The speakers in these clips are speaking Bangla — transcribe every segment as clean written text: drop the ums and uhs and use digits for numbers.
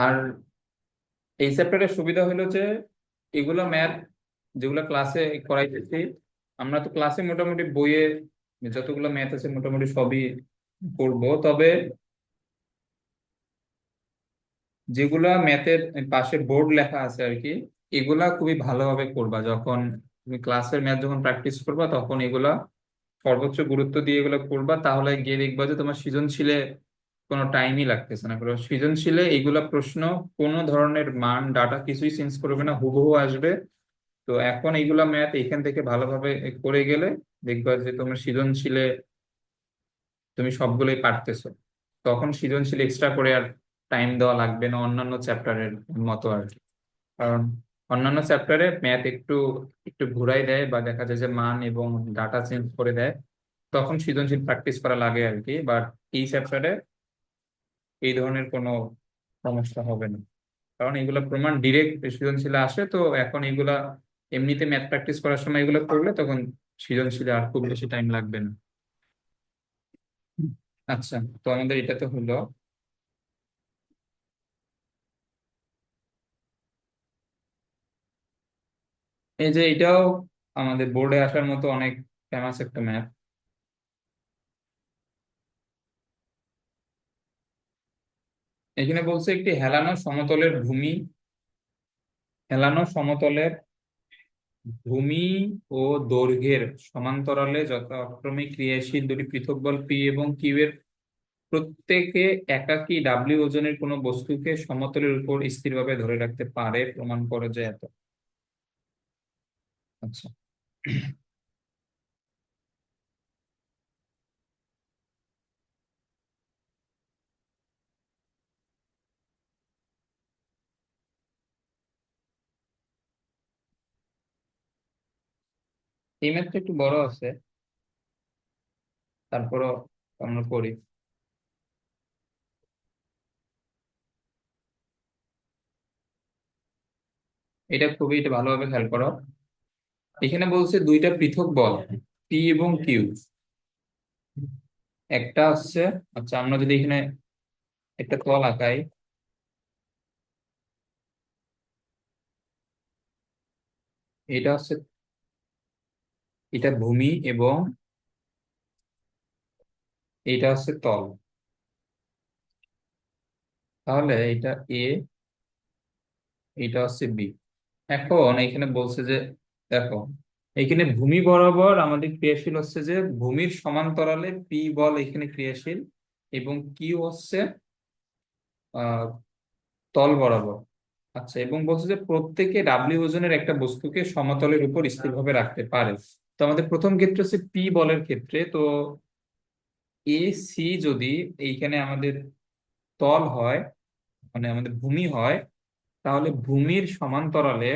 আর এই চ্যাপ্টারের সুবিধা হলো যে এগুলা ম্যাথ যেগুলা ক্লাসে করাইতেছি, আমরা তো ক্লাসে মোটামুটি বইয়ে যতগুলো ম্যাথ আছে মোটামুটি সবই করব। তবে যেগুলা ম্যাথের পাশে বোর্ড লেখা আছে আর কি, এগুলা খুবই ভালোভাবে করবা। যখন তুমি ক্লাসের ম্যাথ যখন প্র্যাকটিস করবা তখন এগুলা সর্বোচ্চ গুরুত্ব দিয়ে এগুলো করবা, তাহলে গিয়ে দেখবা যে তোমার সৃজনশীলে কোনো টাইমই লাগতেছে না। কারণ সৃজনশীলে এইগুলা প্রশ্ন কোনো ধরনের মান ডাটা কিছুই চেঞ্জ করবে না, হুবহু আসবে। তো এখন এইগুলা ম্যাথ এখান থেকে ভালোভাবে করে গেলে দেখবা যে তোমার সৃজনশীলে তুমি সবগুলোই পারতেছো। তখন সৃজনশীল এক্সট্রা করে আর টাইম দেওয়া লাগবে না অন্যান্য চ্যাপ্টারের মতো আর কি। কারণ অন্যান্য চ্যাপ্টারে ম্যাথ একটু একটু ঘুরাই দেয় বা দেখা যায় যে মান এবং ডাটা চেঞ্জ করে দেয়, তখন সৃজনশীল প্র্যাকটিস করা লাগে আর কি। বাট এই চ্যাপ্টারে এই ধরনের কোনো সমস্যা হবে না, কারণ এগুলো প্রমাণ ডিরেক্ট সৃজনশীলে আসে। তো এখন এগুলা এমনিতে ম্যাথ প্র্যাকটিস করার সময় এগুলো করলে তখন সৃজনশীলে আর খুব বেশি টাইম লাগবে না। আচ্ছা, তো আমাদের এটা তো হলো। এই যে এটাও আমাদের বোর্ডে আসার মতো অনেক ফেমাস একটা ম্যাপ। এখানে বলছে একটি হেলানো সমতলের ভূমি, হেলানো সমতলের ভূমি ও দৈর্ঘ্যের সমান্তরালে যথাক্রমে ক্রিয়াশীল দুটি পৃথক বল পি এবং কিউ এর প্রত্যেকে একাকী ডাব্লিউ ওজনের কোনো বস্তুকে সমতলের উপর স্থিরভাবে ধরে রাখতে পারে, প্রমাণ করে যে এত। আচ্ছা, এই ম্যাথটা একটু বড় আছে, তারপরও আমরা করি। এটা ভালোভাবে খেয়াল করো। এখানে বলছে দুইটা পৃথক বল পি এবং কিউ, একটা হচ্ছে, আচ্ছা আমরা যদি এখানে একটা তল আঁকাই, এটা হচ্ছে, এটা ভূমি এবং এটা হচ্ছে তল। তাহলে এটা এ, এটা হচ্ছে বি। এখন এখানে বলছে যে দেখো, এখানে ভূমি বরাবর আমাদের ক্রিয়াশীল হচ্ছে যে ভূমির সমান্তরালে পি বল এখানে ক্রিয়াশীল, এবং কিউ হচ্ছে আহ তল বরাবর। আচ্ছা, এবং বলছে যে প্রত্যেকে ডাব্লিউ ওজনের একটা বস্তুকে সমতলের উপর স্থিরভাবে রাখতে পারে। তো আমাদের প্রথম ক্ষেত্রে হচ্ছে পি বলের ক্ষেত্রে, তো এ সি যদি এইখানে আমাদের তল হয়, মানে আমাদের ভূমি হয়, তাহলে ভূমির সমান্তরালে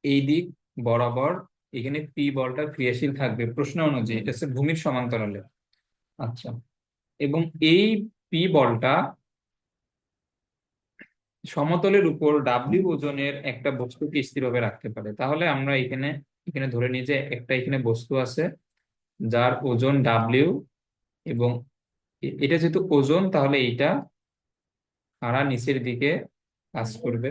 এই দিক বরাবর এখানে পি বলটা ক্রিয়াশীল থাকবে প্রশ্ন অনুযায়ী, এটা হচ্ছে ভূমির সমান্তরালে। আচ্ছা, এবং এই পি বলটা সমতলের উপর ডাব্লিউ ওজনের একটা বস্তুকে স্থিরভাবে রাখতে পারে। তাহলে আমরা এখানে এখানে ধরে নিই যে একটা এখানে বস্তু আছে যার ওজন ডাব্লিউ, এবং এটা যেহেতু ওজন তাহলে এইটা খাড়া নিচের দিকে কাজ করবে।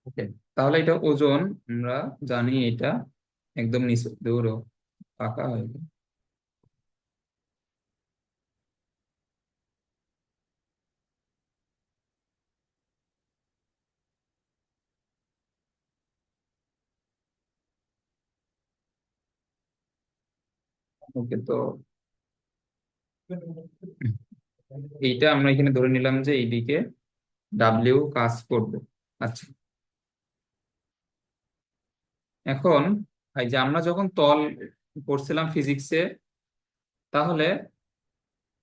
ওকে, তাহলে এটা ওজন, আমরা জানি এটা একদম নিচে দৌড়ো পাকা হয়ে গেল। ওকে, তো এইটা আমরা এখানে ধরে নিলাম যে এইদিকে ডাব্লিউ কাজ করবে। আচ্ছা, এখন এই যে আমরা যখন তল পড়ছিলাম ফিজিক্সে, তাহলে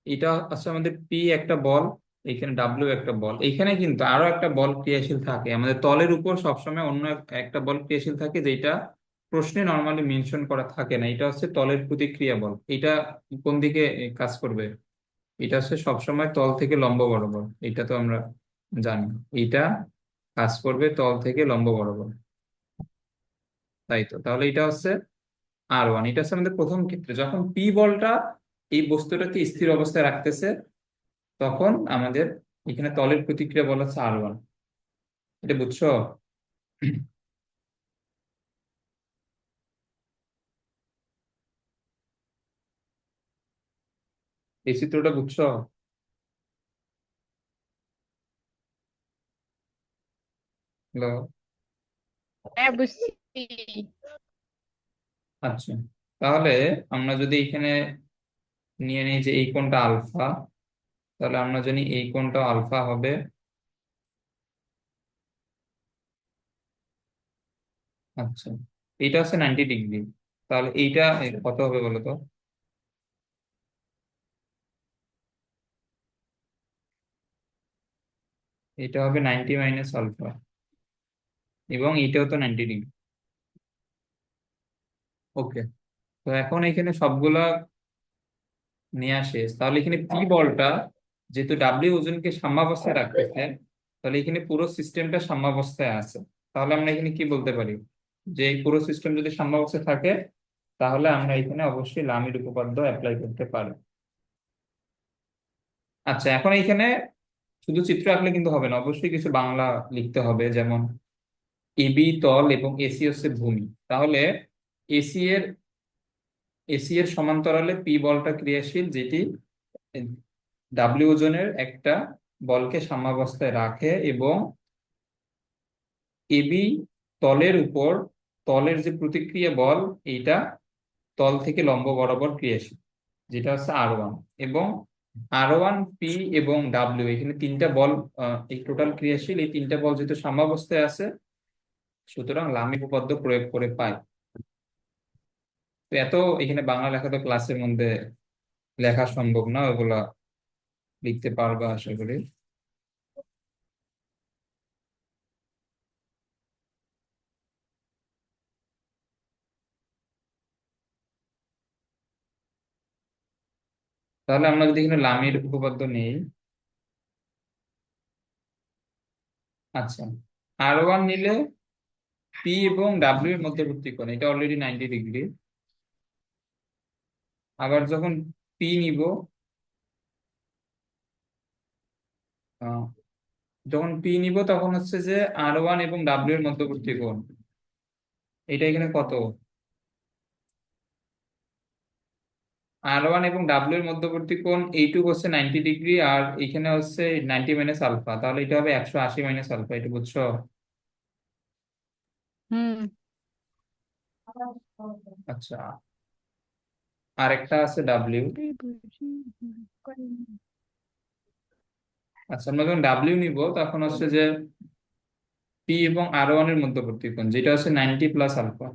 এটা আছে আমাদের পি একটা বল, এখানে ডাব্লিউ একটা বল, এখানে কিন্তু আরো একটা বল ক্রিয়াশীল থাকে আমাদের তলের উপর সবসময়, অন্য একটা বল ক্রিয়াশীল থাকে যেটা প্রশ্নে নর্মালি মেনশন করা থাকে না। এটা হচ্ছে তলের প্রতিক্রিয়া বল। এটা কোন দিকে কাজ করবে? এটা হচ্ছে সবসময় তল থেকে লম্ব বরাবর, এটা তো আমরা জানি। এটা কাজ করবে তল থেকে লম্ব বরাবর, তাই তো। তাহলে এটা হচ্ছে R1। এটা হচ্ছে আমাদের প্রথম ক্ষেত্রে, যখন পি বলটা এই বস্তুটাকে স্থির অবস্থায় রাখতেছে, তখন আমাদের এখানে তলের প্রতিক্রিয়া বলা হচ্ছে R1। এটা বুঝছো? এই চিত্রটা বুঝছো? হ্যালো? হ্যাঁ, বুঝছি। আচ্ছা, তাহলে আমরা যদি এখানে নিয়ে নিই যে এই কোণটা আলফা, তাহলে আমরা জানি এই কোণটা আলফা হবে। আচ্ছা, এটা হচ্ছে 90 ডিগ্রি। তাহলে এইটা কত হবে বলো তো? এটা হবে 90 - আলফা, এবং এটাও তো 90 ডিগ্রি। ওকে, তো এখন এখানে সবগুলা নিয়ে আসে, তাহলে এখানে পি বলটা যেহেতু ডাব্লিউ ওজনকে সাম্যাবস্থায় রাখতেছে, তাহলে এখানে পুরো সিস্টেমটা সাম্যাবস্থায় আছে। তাহলে আমরা এখানে কি বলতে পারি, যে এই পুরো সিস্টেম যদি সাম্যাবস্থায় থাকে, তাহলে আমরা এখানে অবশ্যই লামির উপপাদ্য অ্যাপ্লাই করতে পারি। আচ্ছা, এখন এইখানে শুধু চিত্র আঁকলে কিন্তু হবে না, অবশ্যই কিছু বাংলা লিখতে হবে। যেমন এবি তল এবং এসি হচ্ছে ভূমি। তাহলে এসি এর এসি এর সমান্তরালে পি বলটা ক্রিয়াশীল, যেটি ডাব্লিউ ওজনের একটা বলকে সাম্যাবস্থায় রাখে, এবং এবি তলের উপর, তলের যে প্রতিক্রিয়া বল, এইটা তল থেকে লম্ব বরাবর ক্রিয়াশীল, যেটা হচ্ছে R1। এবং R1, পি এবং ডাব্লিউ, এখানে তিনটা বল, এই টোটাল ক্রিয়াশীল, এই তিনটা বল যেহেতু সাম্যাবস্থায় আছে, সুতরাং লামি উপপাদ্য প্রয়োগ করে পাই। তো এত এখানে বাংলা লেখা তো ক্লাসের মধ্যে লেখা সম্ভব না, ওগুলা লিখতে পারবা আশা করি। তাহলে আমরা যদি এখানে লামির উপপাদ্য নেই। আচ্ছা, R1 নিলে পি এবং ডাব্লিউ এর মধ্যবর্তী কোণ, এটা অলরেডি 90 ডিগ্রি। আবার যখন পি নিব, আহ, যখন পি নিব তখন হচ্ছে যে R1 এবং ডাব্লিউ এর মধ্যবর্তী কোণ, এটা এখানে কত? R1 এবং ডাব্লিউ এর মধ্যবর্তী কোণ এইটুকু হচ্ছে 90 ডিগ্রি, আর এখানে হচ্ছে 90 - আলফা, তাহলে এটা হবে 180 - আলফা। এটা বুঝছো? হুম। আচ্ছা, আরেকটা আছে ডাব্লিউ। আচ্ছা, আমরা যখন ডাব্লিউ নিব তখন হচ্ছে যে পি এবং R1 এর মধ্যবর্তী কোণ, যেটা হচ্ছে 90 + আলফা।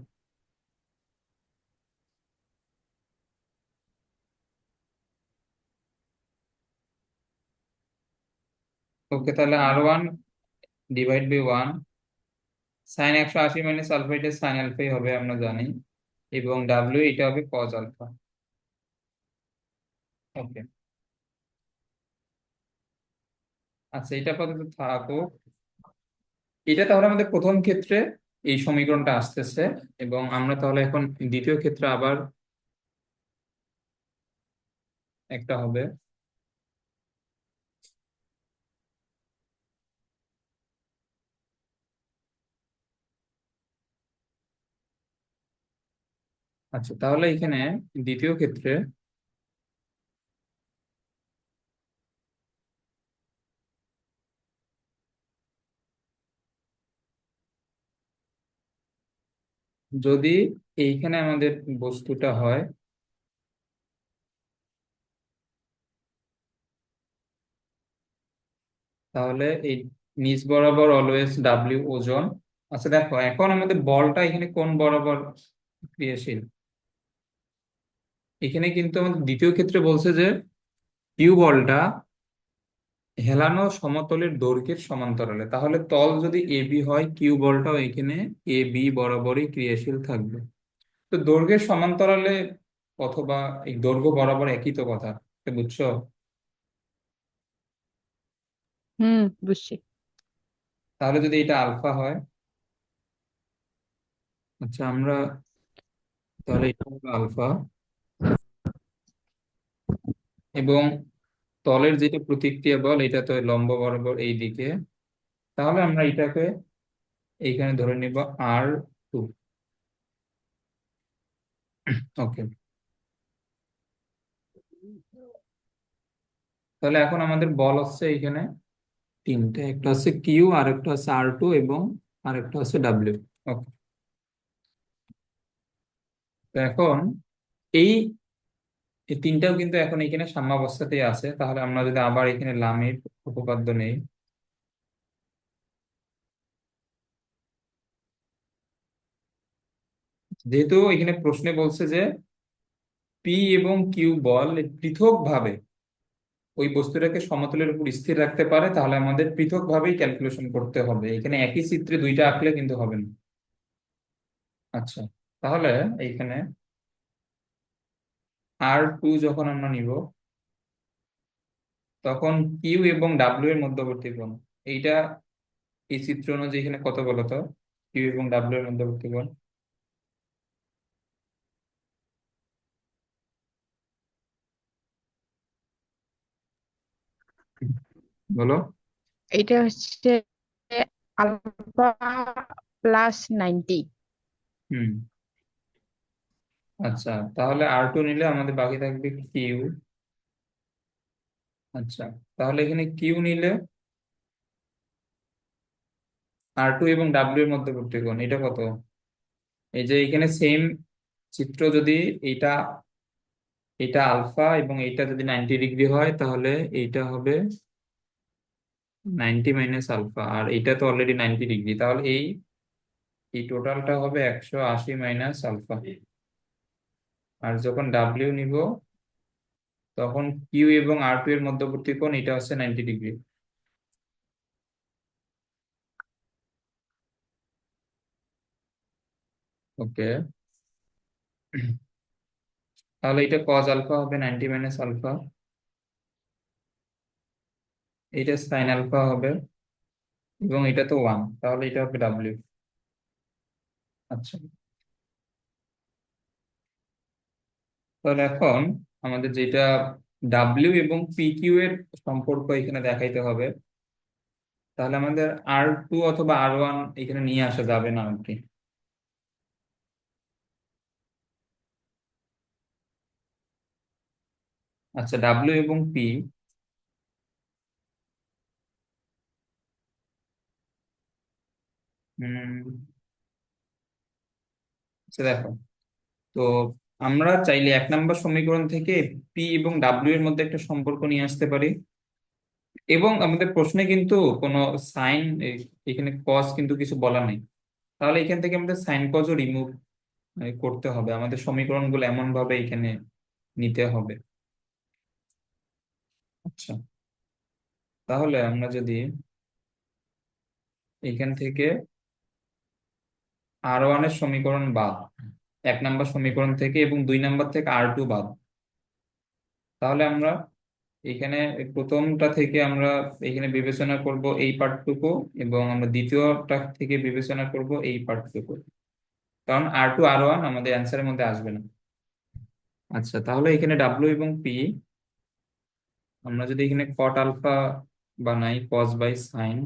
ওকে, তাহলে R1 /1, সাইন 180 - আলফা, এটা সাইন আলফাই হবে আমরা জানি, এবং ডাব্লিউ এটা হবে কজ আলফা। ওকে, আচ্ছা, এটা আপাতত থাকুক। এটা তাহলে আমাদের প্রথম ক্ষেত্রে এই সমীকরণটা আসতেছে, এবং আমরা তাহলে এখন দ্বিতীয় ক্ষেত্রে আবার একটা হবে। আচ্ছা, তাহলে এখানে দ্বিতীয় ক্ষেত্রে যদি এইখানে আমাদের বস্তুটা হয়, তাহলে এই নিচ বরাবর অলওয়েজ ডাব্লিউ ওজন। আচ্ছা দেখো, এখন আমাদের বলটা এখানে কোন বরাবর ক্রিয়াশীল? এখানে কিন্তু আমাদের দ্বিতীয় ক্ষেত্রে বলছে যে কিউ বলটা হেলানো সমতলের দৈর্ঘ্যের সমান্তরালে, তাহলে তল যদি এ বি হয়, কিউ বলটাও এখানে এ বি বরাবরই ক্রিয়াশীল থাকবে। তো দৈর্ঘ্যের সমান্তরালে অথবা এই দৈর্ঘ্য বরাবর একই তো কথা, এটা বুঝছো? হুম, বুঝছি। তাহলে যদি এটা আলফা হয়, আচ্ছা আমরা, তাহলে এটা হলো আলফা, এবং তলের যেটা প্রতিক্রিয়া বল এটা তো লম্ব বরাবর এই দিকে, তাহলে আমরা এটাকে এইখানে ধরে নিব R2। ওকে, তাহলে এখন আমাদের বল হচ্ছে এখানে তিনটে, একটা হচ্ছে কিউ, আর একটা হচ্ছে R2, এবং আর একটা হচ্ছে ডাব্লিউ। ওকে, তো এখন এই এই তিনটাও কিন্তু এখন এখানে সাম্যাবস্থাতেই আছে। তাহলে আমরা যদি আবার এখানে লামির উপপাদ্য নেই, যেহেতু এখানে প্রশ্নে বলছে যে পি এবং কিউ বল পৃথক ভাবে ওই বস্তুটাকে সমতলের উপর স্থির রাখতে পারে, তাহলে আমাদের পৃথক ভাবেই ক্যালকুলেশন করতে হবে, এখানে একই চিত্রে দুইটা আঁকলে কিন্তু হবে না। আচ্ছা, তাহলে এইখানে R2 যখন আমরা নিব, তখন কিউ এবং ডাব্লিউ এর মধ্যবর্তী কোণ, এইটা এই চিত্র অনুযায়ী এখানে কত বলতো? কিউ এবং ডাব্লিউ এর মধ্যবর্তী কোণ বলো। এটা হচ্ছে α +90। হুম, আচ্ছা, তাহলে R2 নিলে আমাদের বাকি থাকবে কিউ। আচ্ছা, তাহলে এখানে কিউ নিলে R2 এবং ডাব্লিউ এর মধ্যবর্তী কোণ এটা কত? এই যে এখানে সেম চিত্র, যদি এইটা এটা আলফা এবং এইটা যদি 90 ডিগ্রি হয়, তাহলে এইটা হবে 90 - আলফা, আর এইটা তো অলরেডি 90 ডিগ্রি, তাহলে এই এই টোটালটা হবে 180 - আলফা। আর যখন ডাব্লিউ নিব, তখন কিউ এবং R2 এর মধ্যবর্তী কোণ এটা হচ্ছে 90 ডিগ্রি। ওকে, তাহলে এটা কজ আলফা হবে 90 - আলফা, এটা সাইন আলফা হবে, এবং এটা তো 1, তাহলে এটা হবে ডাব্লিউ। আচ্ছা, তাহলে এখন আমাদের যেটা ডাব্লিউ এবং পি কিউ এর সম্পর্ক এখানে দেখাইতে হবে, তাহলে আমাদের R2 অথবা R1 এখানে নিয়ে আসা যাবে না আর কি। আচ্ছা, ডাব্লিউ এবং পি, আচ্ছা দেখো, তো আমরা চাইলে 1 নম্বর সমীকরণ থেকে পি এবং ডাব্লিউ এর মধ্যে একটা সম্পর্ক নিয়ে আসতে পারি, এবং আমাদের প্রশ্নে কিন্তু কোনো সাইন, এখানে কস কিন্তু কিছু বলা নেই, তাহলে এখান থেকে আমাদের সাইন কজও রিমুভ করতে হবে, আমাদের সমীকরণগুলো এমন ভাবে এখানে নিতে হবে। আচ্ছা, তাহলে আমরা যদি এখান থেকে R1 এর সমীকরণ বাদ, 1 নম্বর সমীকরণ থেকে এবং 2 নম্বর থেকে R2 বাদ, তাহলে আমরা এখানে প্রথমটা থেকে আমরা এখানে বিবেচনা করব এই পার্টটুকু, এবং আমরা দ্বিতীয়টা থেকে বিবেচনা করব এই পার্টটুকু, কারণ R2 R1 আমাদের অ্যান্সারের মধ্যে আসবে না। আচ্ছা, তাহলে এখানে ডাব্লিউ এবং পি, আমরা যদি এখানে কট আলফা বানাই কস বাই সাইন,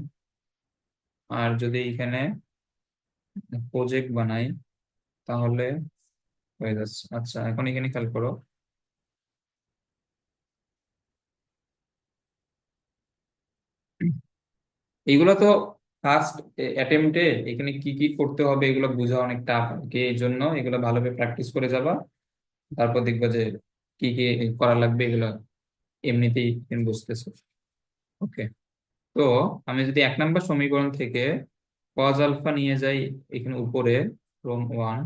আর যদি এখানে প্রজেক্ট বানাই, তাহলে হয়ে যাচ্ছে। আচ্ছা, এখন এখানে খেয়াল করো, এগুলো তো ফার্স্ট অ্যাটেম্পটে এখানে কি কি করতে হবে এগুলো বোঝা অনেক টাফ আর কি, এই জন্য এগুলো ভালোভাবে প্র্যাকটিস করে যাবা, তারপর দেখবা যে কি কি করা লাগবে এগুলো এমনিতেই তুমি বুঝতেছো। ওকে, তো আমি যদি 1 নম্বর সমীকরণ থেকে কজ আলফা নিয়ে যাই এখানে উপরে, ফ্রম 1,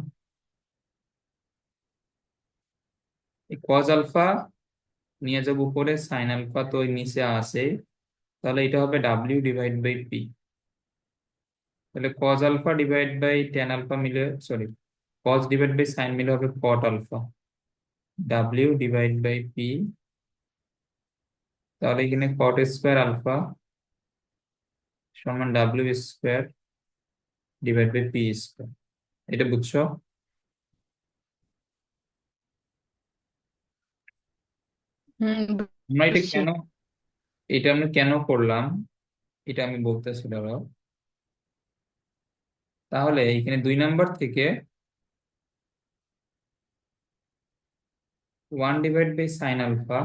এই কজ আলফা নিয়ে যাব উপরে, সাইন আলফা তো ওই নিচে আছে, তাহলে এটা হবে ডাব্লিউ ডিভাইড বাই পি। তাহলে cos alpha divide by tan alpha মিলে, sorry, cos divide by sine মিলে হবে cot alpha, W divide by P, তাহলে এখানে কট স্কোয়ার আলফা সমান W square divide by P square. এটা বুঝছো? আমরা এটা বুঝছি। কেন আমরা কেন করলাম এটা আমি বলতেছি, ধরো তাহলে এখানে 2 নাম্বার থেকে 1/sin alpha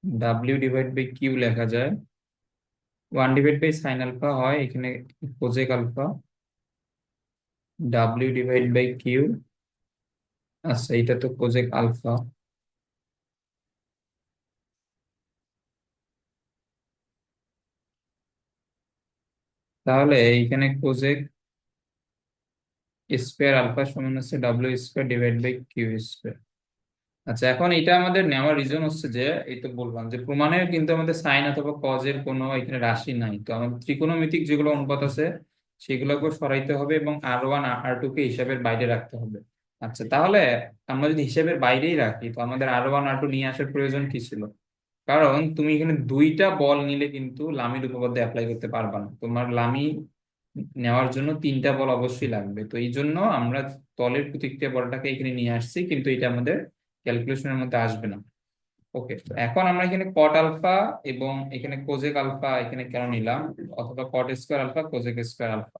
W divide by Q লেখা যায়। 1/sin আলফা হয় এখানে cosec alpha W divide by Q. আচ্ছা, এটা তো কোজেক আলফা। তাহলে এইখানে কোজেক স্কোয়ার আলফা সমান হচ্ছে W square divide by Q square. আচ্ছা, এখন এটা আমাদের নেওয়ার রিজন হচ্ছে যে এই তো বললাম যে প্রমাণের কিন্তু আমাদের সাইন অথবা কজের কোনো এখানে রাশি নাই, তো আমাদের ত্রিকোণমিতিক যেগুলো অনুপাত আছে সেগুলোকে সরাইতে হবে এবং R1 R2 কে হিসাবের বাইরে রাখতে হবে। আচ্ছা, তাহলে আমরা যদি হিসাবের বাইরেই রাখি তো আমাদের R1 R2 নিয়ে আসার প্রয়োজন কি ছিল? কারণ তুমি এখানে দুইটা বল নিলে কিন্তু লামির উপপাদ্য অ্যাপ্লাই করতে পারবা না, তোমার লামি নেওয়ার জন্য তিনটা বল অবশ্যই লাগবে। তো এই জন্য আমরা তলের প্রতিক্রিয়া বলটাকে এখানে নিয়ে আসছি, কিন্তু এটা আমাদের ক্যালকুলেশনের মধ্যে আসবে না। ওকে, তো এখন আমরা এখানে কট আলফা এবং এখানে কোজেক আলফা এখানে কেন নিলাম, অথবা cot square alpha cosec square alpha.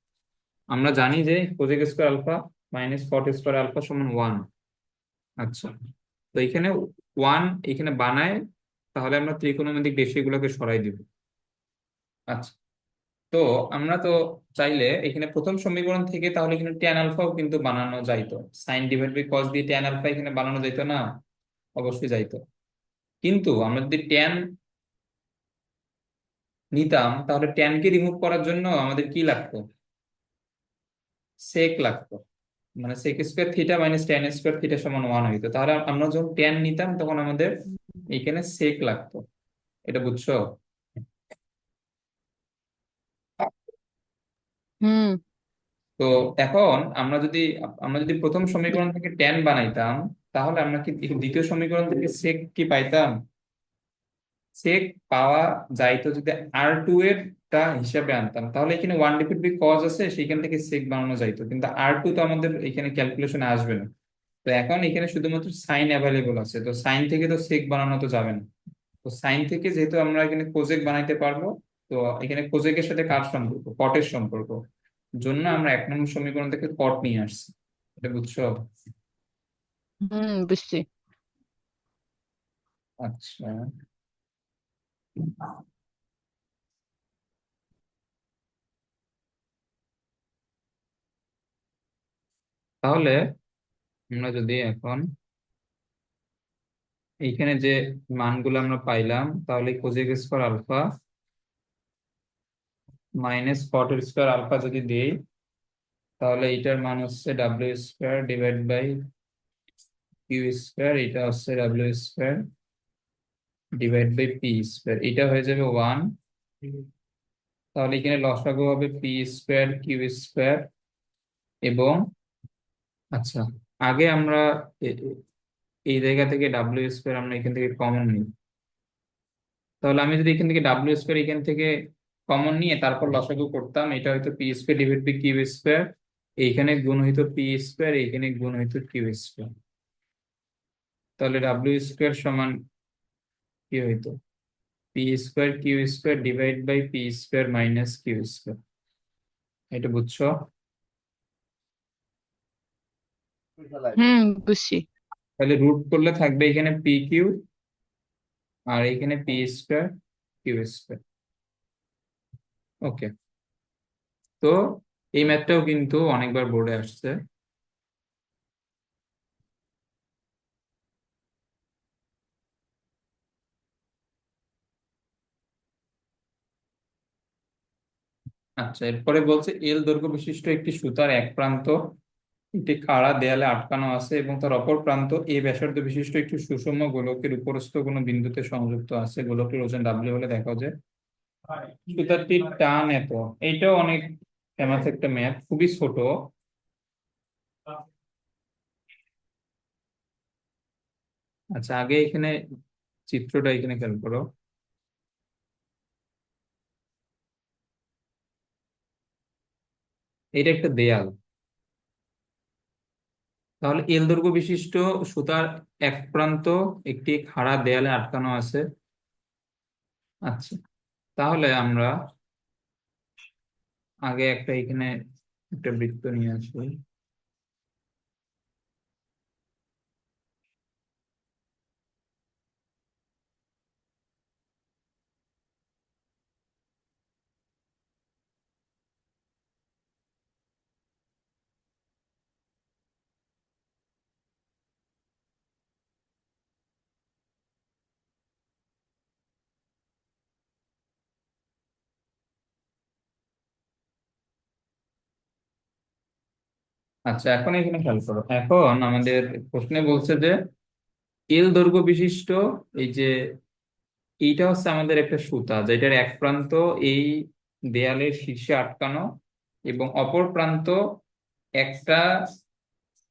আমরা জানি যে cosec square alpha minus cot square alpha সমান 1। আচ্ছা, তো এখানে 1 এখানে বানায়, তাহলে আমরা ত্রিকোণমিতিক রেশিওগুলোকে সরাই দিব। আচ্ছা, তো আমরা তো চাইলে এখানে প্রথম সমীকরণ থেকে তাহলে এখানে ট্যান আলফাও কিন্তু বানানো যাইতো, সাইন ডিভাইড বাই কস দিয়ে ট্যান আলফা এখানে বানানো যাইতো না? অবশ্যই যাইতো। কিন্তু আমরা যদি ট্যান নিতাম তাহলে ট্যান কে রিমুভ করার জন্য আমাদের কি লাগতো? সেক লাগতো। মানে sec square theta minus tan square theta সমান 1 হইতো। তাহলে আমরা যখন ট্যান নিতাম তখন আমাদের এখানে সেক লাগতো। এটা বুঝছো? হুম। তো এখন আমরা যদি প্রথম সমীকরণ থেকে ট্যান বানাইতাম তাহলে আমরা কি দ্বিতীয় সমীকরণ থেকে সেক কি পাইতাম? সেক পাওয়া যাইতো যদি R2 এর টা হিসাবে আনতাম, তাহলে এখানে 1/2 কজ আছে সেখান থেকে সেক বানানো যাইতো, কিন্তু R2 তো আমাদের এখানে ক্যালকুলেশনে আসবে না। তো এখন এখানে শুধুমাত্র সাইন অ্যাভেলেবল আছে, তো সাইন থেকে তো সেক বানানো তো যাবে না। তো সাইন থেকে যেহেতু আমরা এখানে কোজেক বানাইতে পারবো, তো এখানে কোজেকের সাথে কার সম্পর্ক? কটের সম্পর্ক। জন্য আমরা 1 নম্বর সমীকরণ থেকে কট নিয়ে আসছি। এটা বুঝছো? বুঝছি। আচ্ছা, তাহলে আমরা যদি এখন এইখানে যে মানগুলো আমরা পাইলাম, তাহলে cosec square alpha minus cot square alpha যদি দেই, তাহলে এটার মান হচ্ছে W square divide by Q square, এটা হচ্ছে W square divide by P square, এটা হয়ে যাবে 1। তাহলে এখানে লসাগু হবে পি স্কোয়ার কিউ স্কোয়ার এবং আচ্ছা, আগে আমরা এই জায়গা থেকে ডাব্লিউ স্কোয়ার আমরা এখান থেকে কমন নিই। তাহলে আমি যদি এখান থেকে ডাব্লিউ স্কোয়ার এখান থেকে কমন নিয়ে তারপর লসাগু করতাম, এটা হয়তো P square divide by Q square, এইখানে গুণ হইতো পি স্কোয়ার, এইখানে গুণ হইতো কিউ স্কোয়ার। তাহলে ডাব্লিউ স্কোয়ার সমান কি হইতো? P square Q square divide by P square minus Q square. এটা বুঝছো? বুঝছি। তাহলে রুট করলে থাকবে এখানে পি কিউ আর এখানে পি স্কোয়ার কিউ স্কোয়ার। ওকে, তো এই ম্যাথটাও কিন্তু অনেকবার বোর্ডে আসছে। আচ্ছা, এরপরে বলছে এল দৈর্ঘ্য বিশিষ্ট একটি সুতার এক প্রান্ত একটি খাড়া দেয়ালে আটকানো আছে এবং তার অপর প্রান্ত এ ব্যাসার্ধ বিশিষ্ট একটি সুষম গোলকের উপরস্থ কোনো বিন্দুতে সংযুক্ত আছে। গোলকের ওজন ডাব্লিউ হলে দেখাও যে সুতারটির টান এত। এইটাও অনেক ফেমাস একটা ম্যাথ, খুবই ছোট। আচ্ছা, আগে এখানে চিত্রটা এখানে খেয়াল করো। এটা একটা দেয়াল। তাহলে এল দৈর্ঘ্য বিশিষ্ট সুতার এক প্রান্ত একটি খাড়া দেয়ালে আটকানো আছে। আচ্ছা, তাহলে আমরা আগে একটা এখানে একটা বৃত্ত নিয়ে আসবো। আচ্ছা, এখন এখানে খেয়াল করো, এখন আমাদের প্রশ্নে বলছে যে এল দৈর্ঘ্য বিশিষ্ট এই যে এইটা হচ্ছে আমাদের একটা সুতা যেটার এক প্রান্ত এই দেয়ালের শীর্ষে আটকানো এবং অপর প্রান্ত একটা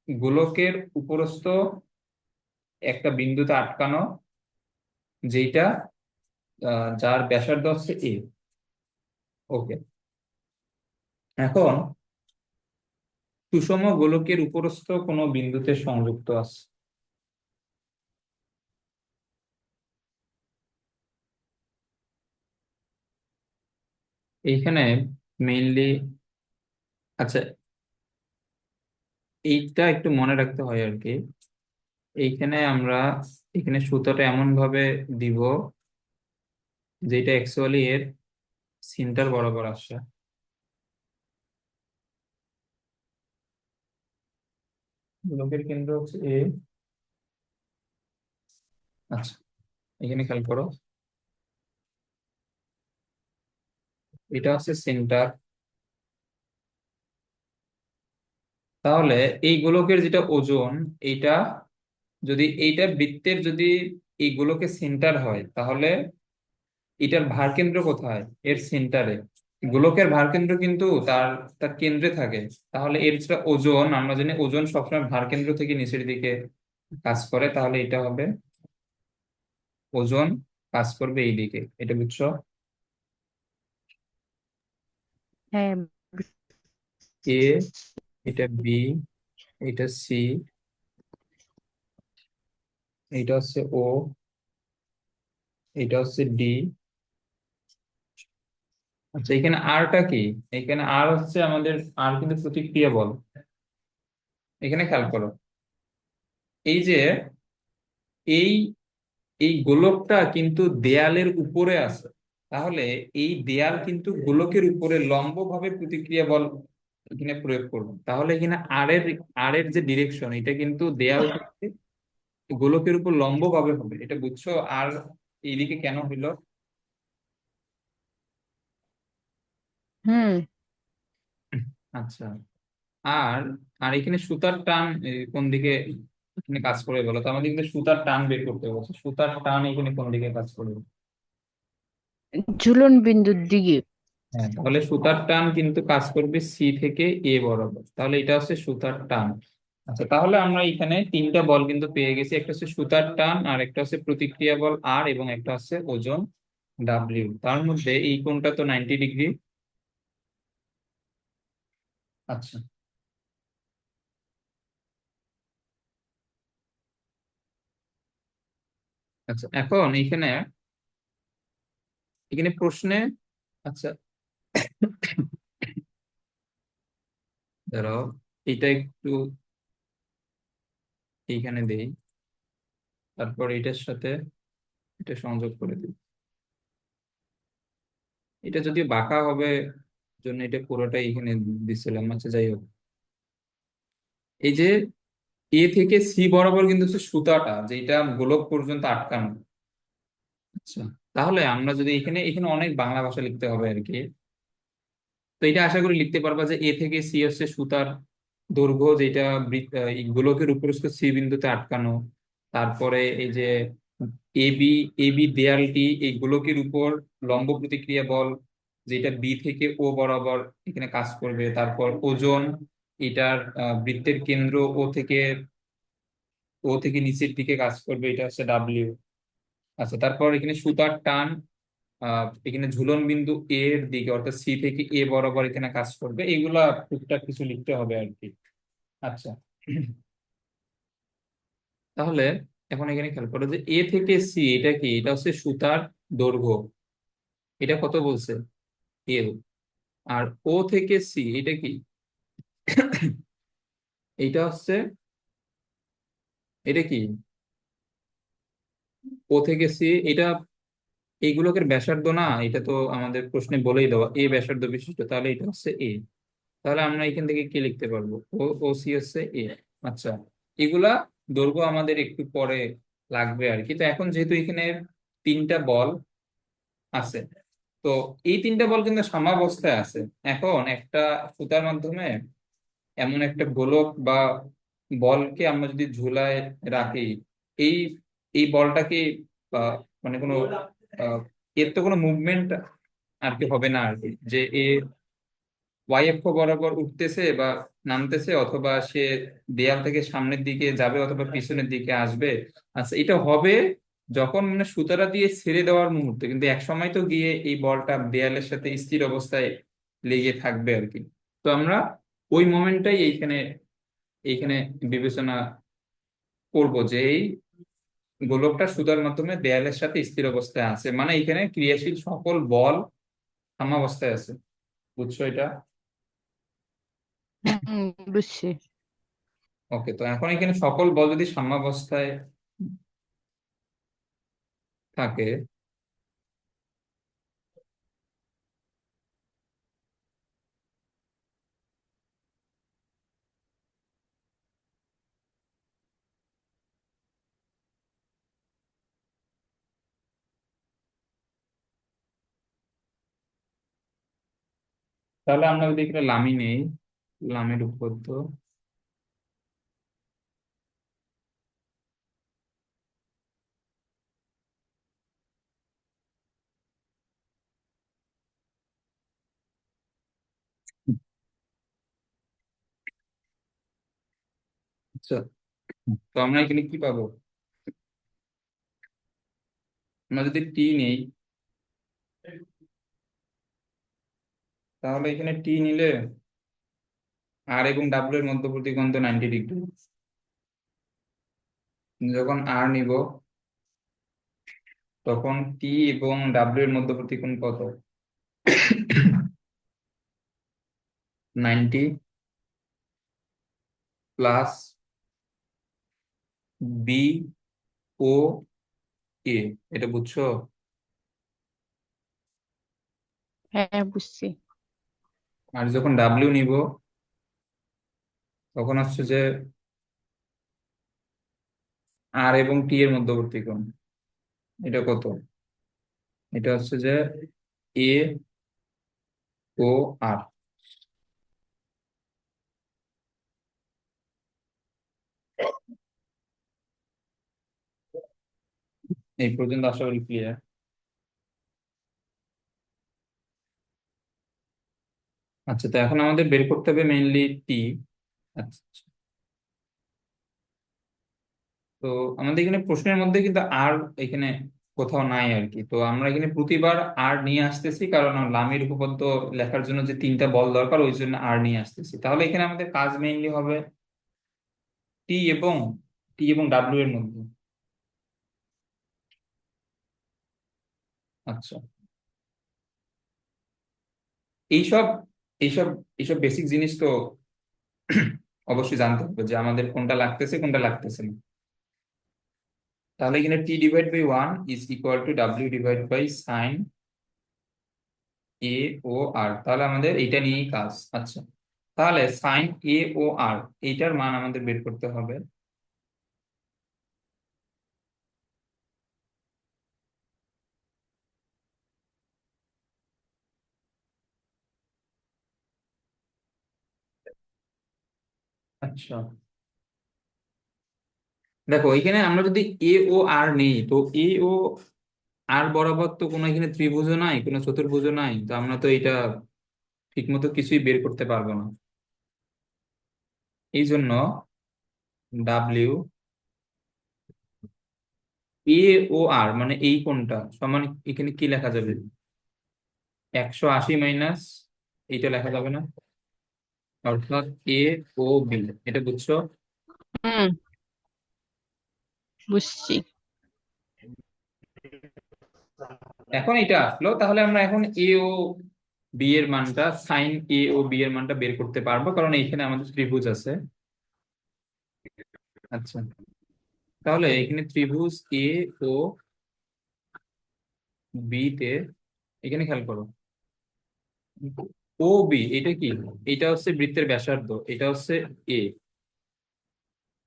গোলকের উপরস্থ একটা বিন্দুতে আটকানো, যেটা যার ব্যাসার্ধ হচ্ছে এ। ওকে, এখন সুষম গোলকের উপরস্থ কোনো বিন্দুতে সংযুক্ত আছে। এইখানে মেইনলি, আচ্ছা, এইটা একটু মনে রাখতে হয় আর কি। এইখানে আমরা এখানে সুতাটা এমন ভাবে দিব যেটা অ্যাকচুয়ালি এর সেন্টার বরাবর আসে। গোলকের কেন্দ্র হচ্ছে এ। আচ্ছা, এখানে খেয়াল করো, এটা হচ্ছে সেন্টার। তাহলে এই গোলকের যেটা ওজন, এইটা যদি এইটা বৃত্তের যদি এই গোলকের সেন্টার হয়, তাহলে এটার ভারকেন্দ্র কোথায়? এর সেন্টারে। গোলকের ভারকেন্দ্র কিন্তু তার তার কেন্দ্রে থাকে। তাহলে এর যেটা ওজন, আমরা জানি ওজন সবসময় ভারকেন্দ্র থেকে নিচের দিকে কাজ করে, তাহলে এটা হবে ওজন কাজ করবে এই দিকে। এটা বুঝছো? হ্যাঁ, এ, এটা বি, এটা সি, এটা হচ্ছে ও, এটা হচ্ছে ডি। আচ্ছা, এখানে আরটা কি? এখানে আর হচ্ছে আমাদের, আর কিন্তু প্রতিক্রিয়া বল। এখানে খেয়াল করো, এই যে এই এই গোলকটা কিন্তু দেয়ালের উপরে আছে। তাহলে এই দেয়াল কিন্তু গোলকের উপরে লম্ব ভাবে প্রতিক্রিয়া বল এখানে প্রয়োগ করবে। তাহলে এখানে আর এর যে ডিরেকশন, এটা কিন্তু দেয়াল থেকে গোলকের উপর লম্ব ভাবে হবে। এটা বুঝছো? আর এইদিকে কেন হইলো? হুম। আচ্ছা, আর আর এখানে সুতার টান কোন দিকে এখানে কাজ করে বলো তো? আমাদের কিন্তু সুতার টান বের করতে বলছে, সুতার টান এখানে কোন দিকে কাজ করবে? ঝুলন বিন্দুর দিকে। হ্যাঁ, তাহলে সুতার টান কিন্তু কাজ করবে সি থেকে এ বরাবর। তাহলে এটা হচ্ছে সুতার টান। আচ্ছা, তাহলে আমরা এখানে তিনটা বল কিন্তু পেয়ে গেছি। একটা হচ্ছে সুতার টান, আর একটা হচ্ছে প্রতিক্রিয়া বল আর, এবং একটা হচ্ছে ওজন ডাব্লিউ। তার মধ্যে এই কোণটা তো 90 ডিগ্রি। আচ্ছা, আচ্ছা, এখন এইখানে এখানে প্রশ্নে, আচ্ছা, ধরো এটা একটু এইখানে দেই, তারপর এটার সাথে এটা সংযোগ করে দিই। এটা যদিও বাঁকা হবে, জন্য এটা পুরোটাই এখানে দিছিলাম। আচ্ছা, যাই হোক, এই যে এ থেকে সি বরাবর কিন্তু হচ্ছে সুতাটা যেটা গোলক পর্যন্ত আটকানো। আচ্ছা, তাহলে আমরা যদি এখানে এখানে অনেক বাংলা ভাষা লিখতে হবে আর কি। তো এটা আশা করি লিখতে পারবা যে এ থেকে সি হচ্ছে সুতার দৈর্ঘ্য, যেটা এই গোলকের উপরস্থ সি বিন্দুতে আটকানো। তারপরে এই যে এবি এবি দেয়ালটি এই গোলকের উপর লম্ব প্রতিক্রিয়া বল, যেটা বি থেকে ও বরাবর এখানে কাজ করবে। তারপর ওজন, এটার বৃত্তের কেন্দ্র ও থেকে নিচের দিকে কাজ করবে, এটা হচ্ছে ডাব্লিউ। আচ্ছা, তারপর এখানে সুতার টান এখানে ঝুলন বিন্দু এ এর দিকে অর্থাৎ সি থেকে এ বরাবর এখানে কাজ করবে, এইগুলা টুকটাক কিছু লিখতে হবে আর কি। আচ্ছা, তাহলে এখন এখানে খেয়াল করো যে এ থেকে সি এটা কি, এটা হচ্ছে সুতার দৈর্ঘ্য, এটা কত বলছে, এল। আর ও থেকে সি এটা কি, এইটা হচ্ছে, এটা কি, ও থেকে সি এটা, এইগুলোকে ব্যাসার্ধ না, এটা তো আমাদের প্রশ্নে বলেই দেওয়া এ ব্যাসার্ধ বিশিষ্ট, তাহলে এটা হচ্ছে এ। তাহলে আমরা এখান থেকে কি লিখতে পারবো, ও ও সি হচ্ছে এ। আচ্ছা, এগুলা দৈর্ঘ্য আমাদের একটু পরে লাগবে আর কি। তো এখন যেহেতু এখানে তিনটা বল আছে, তো এই তিনটা বল কিন্তু সাম্যাবস্থায় আছে। এখন একটা সুতার মাধ্যমে এমন একটা গোলক বা বলকে আমরা যদি ঝুলায় রাখি, এই এই বলটাকে মানে কোনো আহ, এর তো কোনো মুভমেন্ট আর কি হবে না আর কি, যে এ ওয়াই অক্ষ বরাবর উঠতেছে বা নামতেছে, অথবা সে দেয়াল থেকে সামনের দিকে যাবে অথবা পিছনের দিকে আসবে। আচ্ছা, এটা হবে যখন মানে সুতাটা দিয়ে ছেড়ে দেওয়ার মুহূর্তে, কিন্তু এক সময় তো গিয়ে এই বলটা দেয়ালের সাথে স্থির অবস্থায় লেগে থাকবে আর কি। তো আমরা ওই মোমেন্টটাই এইখানে এইখানে বিবেচনা করব, যে এই গোলকটা সুতার মাধ্যমে দেয়ালের সাথে স্থির অবস্থায় আছে, মানে এখানে ক্রিয়াশীল সকল বল সাম্যাবস্থায় আছে। বুঝছো এটা? বুঝছি। ওকে, তো এখন এখানে সকল বল যদি সাম্যাবস্থায় থাকে, তাহলে আমরা যদি এখানে লামি নেই, লামের উপপাদ্য। আচ্ছা, তো আমরা এখানে কি পাবো, আমরা যদি টি নেই, তাহলে এখানে টি নিলে আর এবং ডাব্লিউ এর মধ্যবর্তী কোণ তো 90 ডিগ্রি। যখন আর নিব, তখন টি এবং ডাব্লিউ এর মধ্যবর্তী কোণ কত, 90 প্লাস বি ও এ, এটা বুঝছো? হ্যাঁ, বুঝছি। আর যখন ডাব্লিউ নিব, তখন হচ্ছে যে আর এবং টি এর মধ্যবর্তী কোণ, এটা কত, এটা হচ্ছে যে এ ও আর। এই পর্যন্ত আশা করি ক্লিয়ার। আচ্ছা, তো এখন আমাদের বের করতে হবে মেইনলি টি। আচ্ছা, তো আমাদের এখানে প্রশ্নের মধ্যে কিন্তু আর এখানে কোথাও নাই আর কি। তো আমরা এখানে প্রতিবার আর নিয়ে আসতেছি, কারণ লামির উপপাদ্য লেখার জন্য যে তিনটা বল দরকার, ওই জন্য আর নিয়ে আসতেছি। তাহলে এখানে আমাদের কাজ মেইনলি হবে টি এবং ডাব্লিউ এর মধ্যে। আচ্ছা, এইসব এইসব এইসব বেসিক জিনিস তো অবশ্যই জানতে হবে, যে আমাদের কোনটা লাগতেছে কোনটা লাগতেছে না। তাহলে এখানে T divide by one is equal to W divide by sine A O R. তাহলে আমাদের এইটা নিয়েই কাজ। আচ্ছা, তাহলে সাইন এ ও আর, এইটার মান আমাদের বের করতে হবে। আচ্ছা, দেখো এখানে আমরা যদি এ ও আর নেই, তো এ ও আর বরাবর তো কোনো এখানে ত্রিভুজও নাই, কোনো চতুর্ভুজও নাই, তো আমরা তো এটা ঠিক মতো কিছুই বের করতে পারবো না। এই জন্য ডাব্লিউ এ ও আর মানে এই কোণটা সমান, এখানে কি লেখা যাবে? 180 মাইনাস এইটা লেখা যাবে না? অর্থাৎ এ ও বি, এটা বুঝছো? হুম, বুঝছি। এখন এটা আসলো, তাহলে আমরা এখন এ ও বি এর মানটা, সাইন এ ও বি এর মানটা বের করতে পারবো, কারণ এইখানে আমাদের ত্রিভুজ আছে। আচ্ছা, তাহলে এখানে ত্রিভুজ এ ও বি তে, এখানে খেয়াল করো, ও বি এটা কি? এটা হচ্ছে বৃত্তের ব্যাসার্ধ, এটা হচ্ছে এ।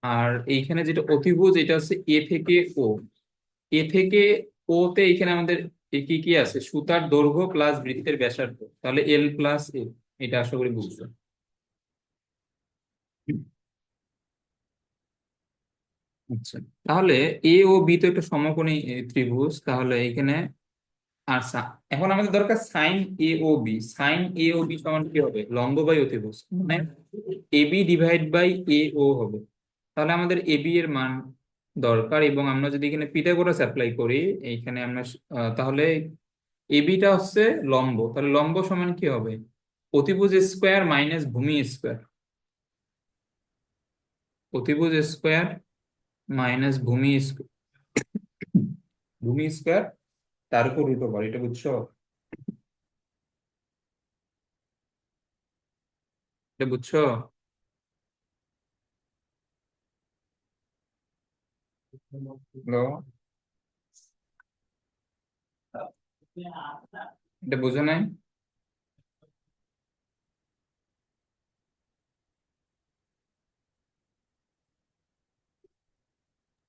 আর এইখানে যেটা অতিভুজ, এটা হচ্ছে এ থেকে ও। এ থেকে ও তে এখানে আমাদের কি কি আছে? সুতার দৈর্ঘ্য প্লাস বৃত্তের ব্যাসার্ধ, তাহলে এল প্লাস এ। এটা আশা করি বুঝছো। আচ্ছা, তাহলে এ ও বি তো একটা সমকোণী ত্রিভুজ, তাহলে এখানে আচ্ছা, এখন আমাদের দরকার sign A O B. Sign A O B সমান কি হবে? লম্ব বাই অতিভুজ, মানে এ বি ডিভাইড বাই এ ও হবে। তাহলে আমাদের এ বি এর মান দরকার, এবং আমরা যদি এখানে পিথাগোরাস অ্যাপ্লাই করি এইখানে আমরা, তাহলে এ বিটা হচ্ছে লম্ব, তাহলে লম্ব সমান কি হবে? অতিভুজ স্কোয়ার মাইনাস ভূমি স্কোয়ার। অতিভুজ স্কোয়ার মাইনাস ভূমি স্কোয়ার, ভূমি স্কোয়ার তার উপর রুট ওভার, এটা বুঝছো? এটা বুঝছো? হ্যালো, এটা বুঝো নাই?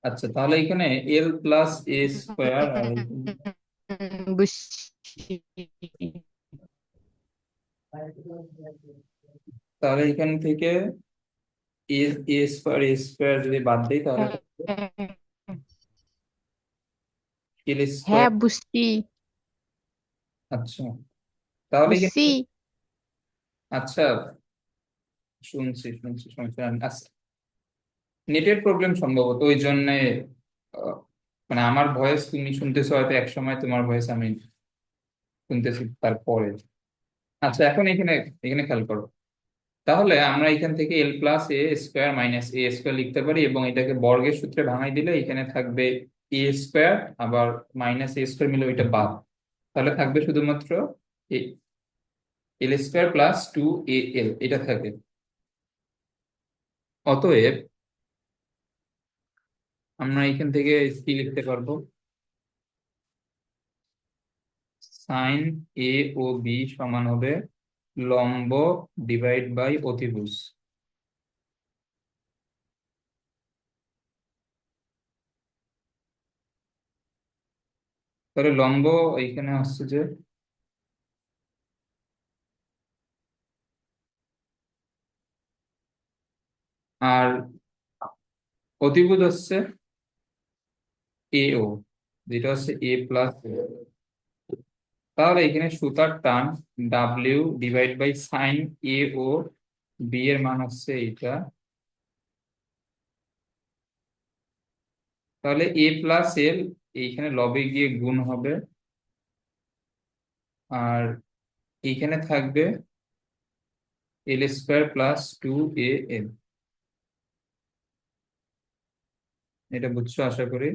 আচ্ছা, তাহলে এখানে এল প্লাস এ স্কোয়ার, আর বুঝছি। তাহলে এখান থেকে এ, এ স্কোয়ার এ স্কোয়ার যদি বাদ দিই তাহলে হ্যাঁ, এল হ্যাঁ, স্কোয়ার। বুঝছি। আচ্ছা, তাহলে বুঝছি। কিন্তু, আচ্ছা, শুনছি শুনছি শুনছি আচ্ছা, নেটের প্রবলেম সম্ভবত ওই জন্য, মানে আমার ভয়েস তুমি শুনতেছো হয়তো, এক সময় তোমার ভয়েস আমি শুনতেছি তারপরে। আচ্ছা, এখন এখানে এখানে খেয়াল করো, তাহলে আমরা এখান থেকে এল প্লাস এ স্কোয়ার মাইনাস এ স্কোয়ার লিখতে পারি, এবং এটাকে বর্গের সূত্রে ভাঙাই দিলে এখানে থাকবে এ স্কোয়ার, আবার মাইনাস এ স্কোয়ার মিলে ওইটা বাদ, তাহলে থাকবে শুধুমাত্র এল স্কোয়ার প্লাস টু এ এল, এটা থাকে। অতএব আমরা এখান থেকে কি লিখতে পারবো? সাইন এ ও বি সমান হবে লম্ব ডিভাইড বাই অতিভুজ। তাহলে লম্ব এইখানে আসছে যে, আর অতিভুজ হচ্ছে এ ও, যেটা হচ্ছে এ প্লাস। তাহলে এখানে সুতার টান W divide by sine A O B এর মান হচ্ছে এইটা। তাহলে এ প্লাস এল এইখানে লবে গিয়ে গুণ হবে, আর এইখানে থাকবে এল স্কোয়ার প্লাস টু এ এল। এটা বুঝছো আশা করি।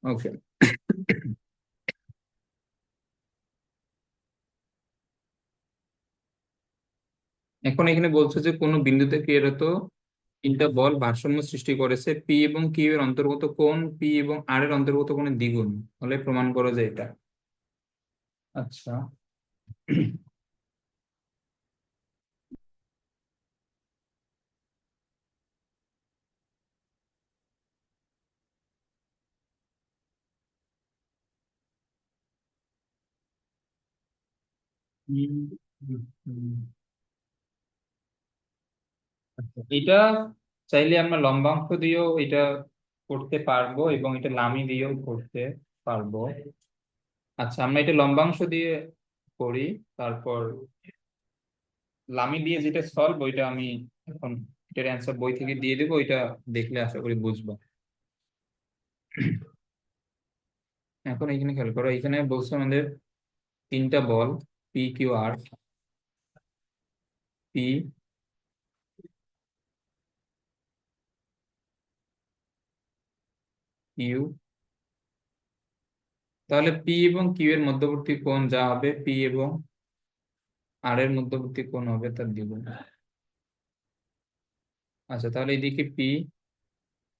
ওকে, এখন এখানে বলছো যে কোনো বিন্দুতে ক্রিয়ারত তিনটা বল ভারসাম্য সৃষ্টি করেছে, পি এবং কিউ এর অন্তর্গত কোণ পি এবং আর এর অন্তর্গত কোণের দ্বিগুণ হলে প্রমাণ করো যে এটা। আচ্ছা, হুম, হুম, হুম। আচ্ছা, এটা চাইলে আমরা লম্বাংশ দিয়েও এটা করতে পারবো, এবং এটা লামি দিয়েও করতে পারবো। আচ্ছা, আমরা এটা লম্বাংশ দিয়ে করি, তারপর লামি দিয়ে যেটা সলভ ওইটা আমি এখন এটার অ্যান্সার বই থেকে দিয়ে দেবো, ওইটা দেখলে আশা করি বুঝবো। এখন এখানে খেয়াল করো, এখানে বলছে আমাদের তিনটা বল, P Q R, P Q. তাহলে পি এবং কিউ এর মধ্যবর্তী কোণ যা হবে, পি এবং আর এর মধ্যবর্তী কোণ হবে তার দ্বিগুণ। আচ্ছা, তাহলে এদিকে পি,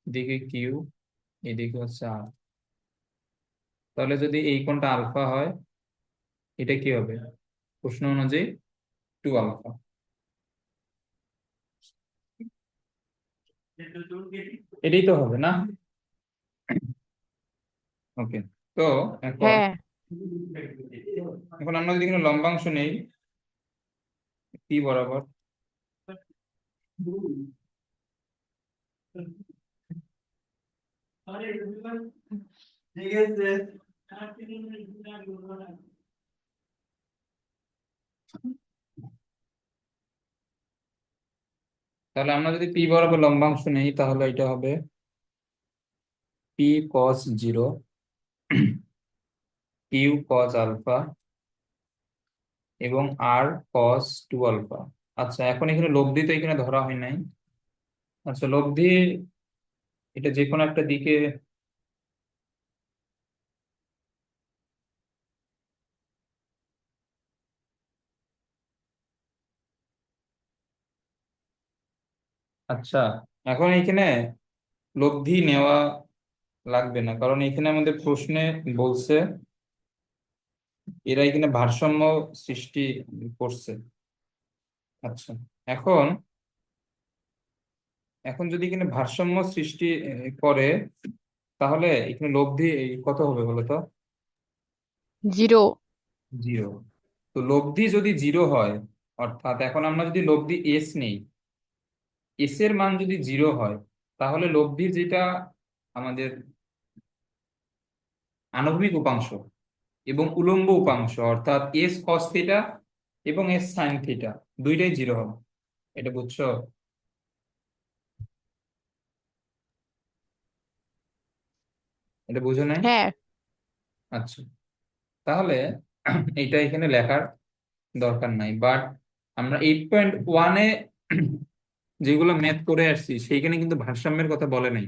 এদিকে কিউ, এদিকে হচ্ছে আর। তাহলে যদি এই কোণটা আলফা হয়, এটা কি হবে প্রশ্ন অনুযায়ী? 2 আলফা। এটাই তো হবে না? ওকে। তো এখন হ্যাঁ এখন আমরা যদি এখানে লম্বাংশ নেই পি বরাবর, তাহলে আমরা যদি পি বরাবর লম্বাংশ নেই তাহলে এটা হবে পি কস 0, কিউ কস আলফা এবং আর কস 2 আলফা। আচ্ছা, এখন এখানে লব্ধি তো এখানে ধরা হয় নাই। আচ্ছা, লব্ধি এটা যে কোনো একটা দিকে। আচ্ছা, এখন এখানে লব্ধি নেওয়া লাগবে না, কারণ এখানে আমাদের প্রশ্নে বলছে এরা এখানে ভারসাম্য সৃষ্টি করছে। আচ্ছা, এখন এখন যদি এখানে ভারসাম্য সৃষ্টি করে, তাহলে এখানে লব্ধি কত হবে বলো তো? 0। 0। তো লব্ধি যদি 0 হয়, অর্থাৎ এখন আমরা যদি লব্ধি এস নেই, এস এর মান যদি 0 হয়, তাহলে লব্ধির যেটা আমাদের আনুভূমিক উপাংশ এবং উলম্ব উপাংশ, অর্থাৎ এস কস থিটা এবং এস সাইন থিটা, দুইটাই 0 হবে। এটা বুঝছো? এটা বুঝো নাই? হ্যাঁ আচ্ছা, তাহলে এটা এখানে লেখার দরকার নাই, বাট আমরা 8.1-এ যেগুলো ম্যাথ করে আসছি সেইখানে কিন্তু ভারসাম্যের কথা বলে নাই।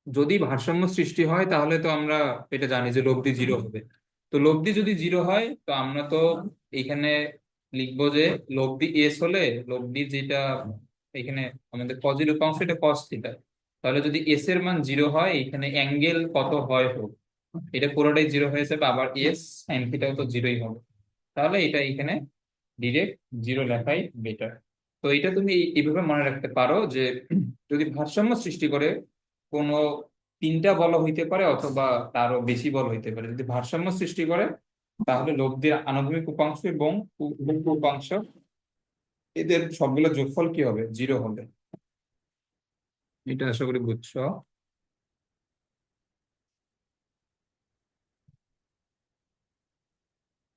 যদি ভারসাম্য সৃষ্টি হয় তাহলে তো আমরা এটা জানি যে লব্ধি 0 হবে। তো লব্ধি যদি 0 হয় তো আমরা তো এখানে লিখবো যে লব্ধি এস হলে লব্ধি যেটা এখানে আমাদের কজের উপাংশ, এটা কস থিটা। তাহলে যদি এস এর মান 0 হয়, এখানে অ্যাঙ্গেল কত হয় হোক, এটা পুরোটাই 0 হয়ে যাবে, আবার এস সাইন থিটাও তো 0ই হবে। তাহলে এটা এখানে ডিরেক্ট 0 লেখাই বেটার। তো এটা তুমি এইভাবে মনে রাখতে পারো যে যদি ভারসাম্য সৃষ্টি করে কোনো তিনটা বল হইতে পারে অথবা তারও বেশি বল হইতে পারে, যদি ভারসাম্য সৃষ্টি করে তাহলে লব্ধির আনুভূমিক উপাংশ এবং উল্লম্ব উপাংশ এদের সবগুলো যোগফল কি হবে? 0 হবে। এটা আশা করি বুঝছো।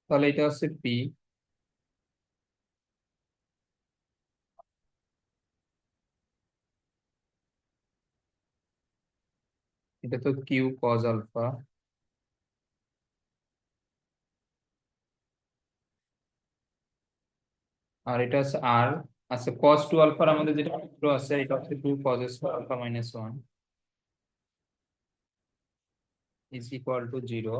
তাহলে এটা হচ্ছে পি, এটা তো কিউ কজ আলফা, আর এটা হচ্ছে আর। আচ্ছা, কস 2 আলফার আমাদের যেটা সূত্র আছে, এটা হচ্ছে 2 cos alpha minus 1 is equal to 0।